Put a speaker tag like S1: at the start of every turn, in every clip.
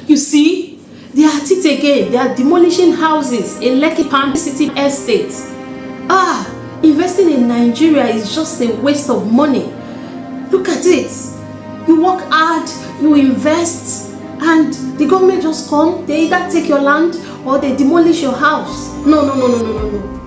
S1: You see, they are at it again. They are demolishing houses in Lekki Palm City Estate. Investing in Nigeria is just a waste of money. Look at it. You work hard, you invest, and the government just come. They either take your land or they demolish your house. No.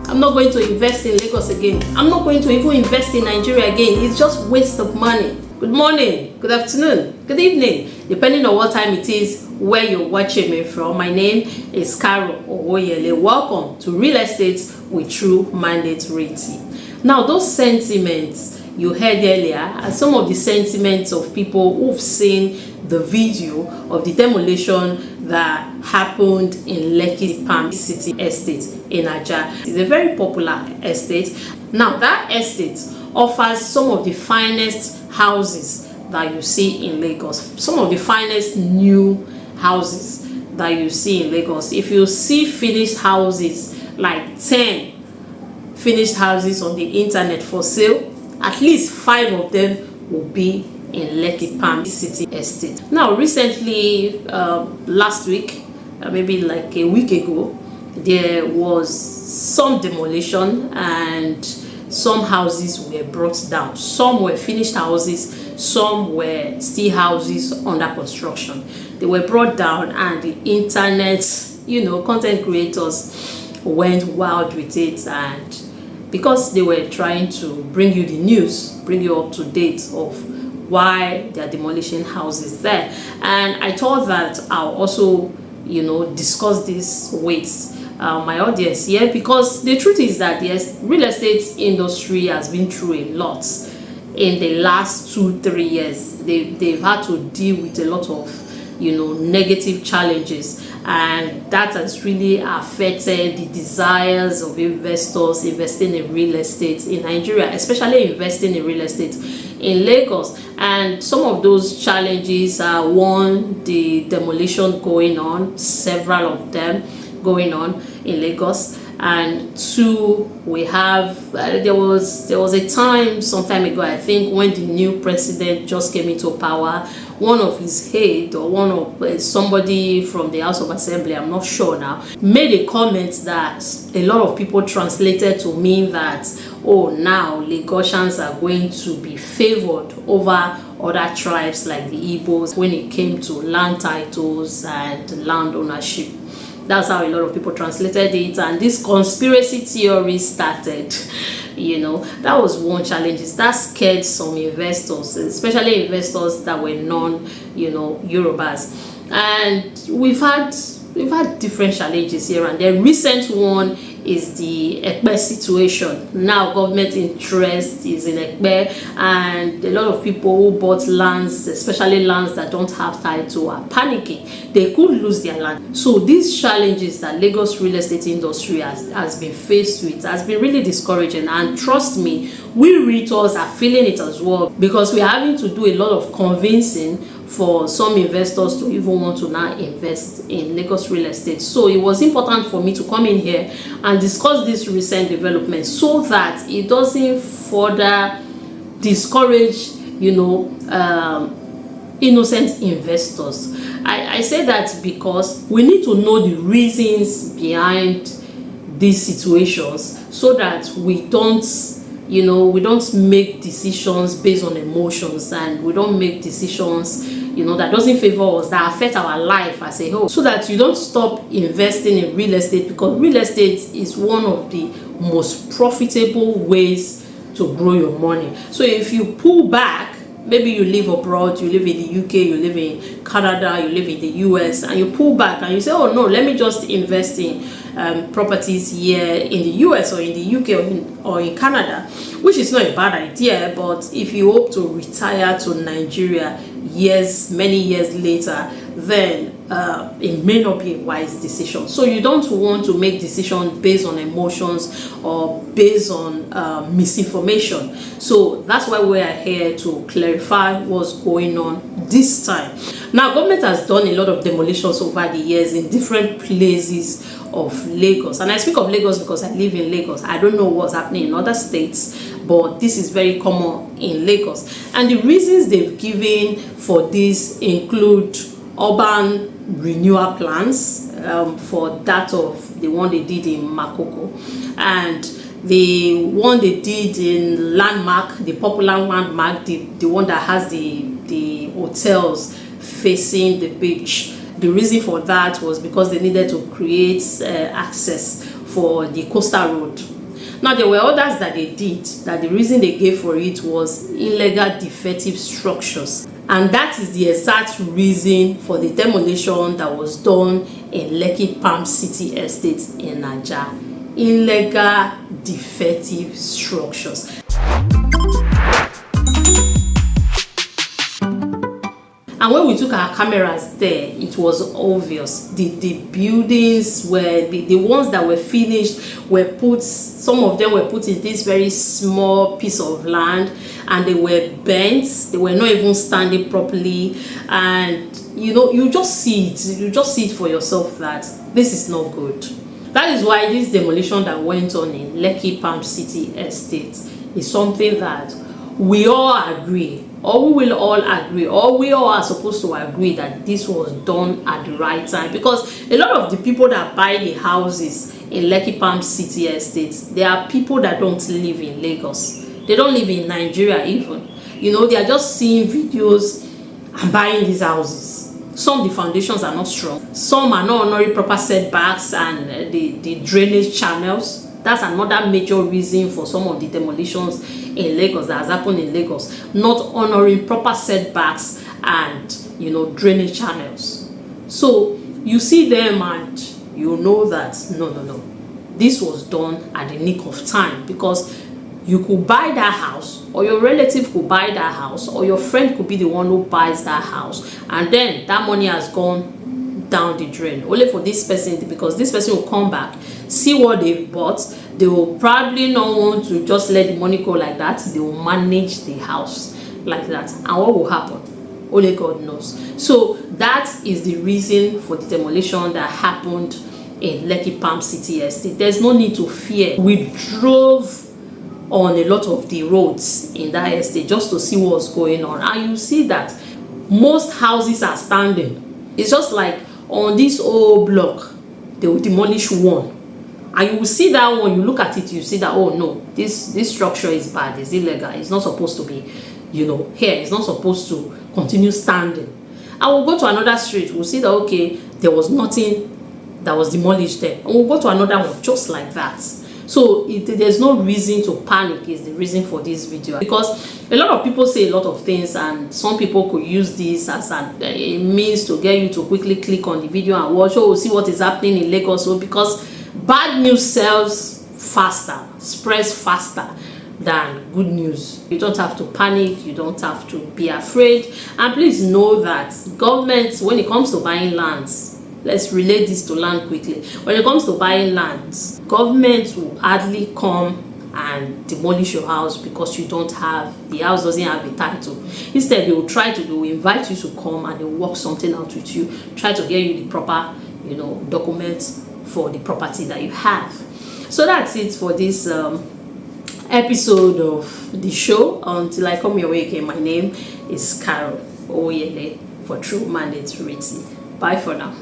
S1: I'm not going to invest in Lagos again. I'm not going to even invest in Nigeria again. It's just waste of money. Good morning, good afternoon, good evening, depending on what time it is where you're watching me from. My name is Karo. Welcome to Real Estate with True Mandate Realty. Now, those sentiments you heard earlier are some of the sentiments of people who've seen the video of the demolition that happened in Lekki Palm City Estate in Ajah. It's a very popular estate. Now, that estate offers some of the finest houses that you see in Lagos, some of the finest new houses that you see in Lagos. If you see finished houses, like 10 finished houses on the internet for sale, at least 5 of them will be in Lekki Palm City Estate. Now, recently, last week, maybe like a week ago, there was some demolition and some houses were brought down. Some were finished houses, some were still houses under construction. They were brought down, and the internet, content creators went wild with it, and because they were trying to bring you the news, bring you up to date of why they are demolishing houses there. And I thought that I'll also, discuss this with my audience here, because the truth is that the real estate industry has been through a lot in the last 2-3 years. They've had to deal with a lot of negative challenges, and that has really affected the desires of investors investing in real estate in Nigeria, especially investing in real estate in Lagos. And some of those challenges are: one, the demolition going on, several of them going on in Lagos, and 2, we have there was a time some time ago, I think, when the new president just came into power. One of his head, or one of somebody from the House of Assembly, I'm not sure now, made a comment that a lot of people translated to mean that, now Lagosians are going to be favored over other tribes like the Igbos when it came to land titles and land ownership. That's how a lot of people translated it, and this conspiracy theory started. That was one challenge. That scared some investors, especially investors that were non-Yorubas. And we've had different challenges here, and the recent one is the Ekpe situation. Now, government interest is in Ekpe, and a lot of people who bought lands, especially lands that don't have title, are panicking. They could lose their land. So these challenges that Lagos real estate industry has been faced with has been really discouraging. And trust me, we realtors are feeling it as well, because we are having to do a lot of convincing for some investors to even want to now invest in Lagos real estate. So it was important for me to come in here and discuss this recent development, so that it doesn't further discourage innocent investors. I say that because we need to know the reasons behind these situations, so that we don't make decisions based on emotions, and we don't make decisions that doesn't favor us, that affect our life as a whole, so that you don't stop investing in real estate, because real estate is one of the most profitable ways to grow your money. So if you pull back, maybe you live abroad, you live in the UK, you live in Canada, you live in the US, and you pull back and you say, no, let me just invest in properties here in the US or in the UK or in Canada, which is not a bad idea. But if you hope to retire to Nigeria many years later, then it may not be a wise decision. So you don't want to make decisions based on emotions or based on misinformation. So that's why we are here to clarify what's going on this time. Now, government has done a lot of demolitions over the years in different places of Lagos, and I speak of Lagos because I live in Lagos. I don't know what's happening in other states, but this is very common in Lagos. And the reasons they've given for this include urban renewal plans for that of the one they did in Makoko, and the one they did in Landmark, the popular Landmark, the one that has the hotels facing the beach. The reason for that was because they needed to create access for the coastal road. Now, there were others that they did that the reason they gave for it was illegal defective structures, and that is the exact reason for the demolition that was done in Lekki Palm City Estate in Ajah. Illegal defective structures. And when we took our cameras there, it was obvious. The buildings were, the ones that were finished were put, some of them were put in this very small piece of land, and they were bent. They were not even standing properly. And you just see it. You just see it for yourself that this is not good. That is why this demolition that went on in Lekki Palm City Estate is something that we all agree, or we will all agree, or we all are supposed to agree that this was done at the right time. Because a lot of the people that buy the houses in Lekki Palm City Estates, they are people that don't live in Lagos. They don't live in Nigeria even. They are just seeing videos and buying these houses. Some, the foundations are not strong. Some are not honoring proper setbacks and the drainage channels. That's another major reason for some of the demolitions in Lagos that has happened in Lagos. Not honoring proper setbacks and drainage channels. So you see them and you know that no, this was done at the nick of time, because you could buy that house, or your relative could buy that house, or your friend could be the one who buys that house, and then that money has gone down the drain only for this person, because this person will come back, see what they bought. They will probably not want to just let the money go like that. They will manage the house like that, and what will happen, only God knows. So that is the reason for the demolition that happened in Lekki Palm City Estate. There's no need to fear. We drove on a lot of the roads in that estate just to see what's going on, and you see that most houses are standing. It's just like on this old block, they will demolish one, and you will see that one, you look at it, you see that, oh no, this structure is bad, it's illegal, it's not supposed to be here, it's not supposed to continue standing. And we'll go to another street, we'll see that, okay, there was nothing that was demolished there, and we'll go to another one just like that. So there's no reason to panic is the reason for this video, because a lot of people say a lot of things, and some people could use this as a means to get you to quickly click on the video and watch, oh, see what is happening in Lagos. So because bad news sells faster, spreads faster than good news. You don't have to panic, you don't have to be afraid. And please know that government, when it comes to buying lands, let's relate this to land quickly. When it comes to buying lands, government will hardly come and demolish your house because the house doesn't have a title. Instead, they will invite you to come, and they will work something out with you, try to get you the proper, documents for the property that you have. So that's it for this episode of the show. Until I come your way again, my name is Karo for True Mandate Written. Bye for now.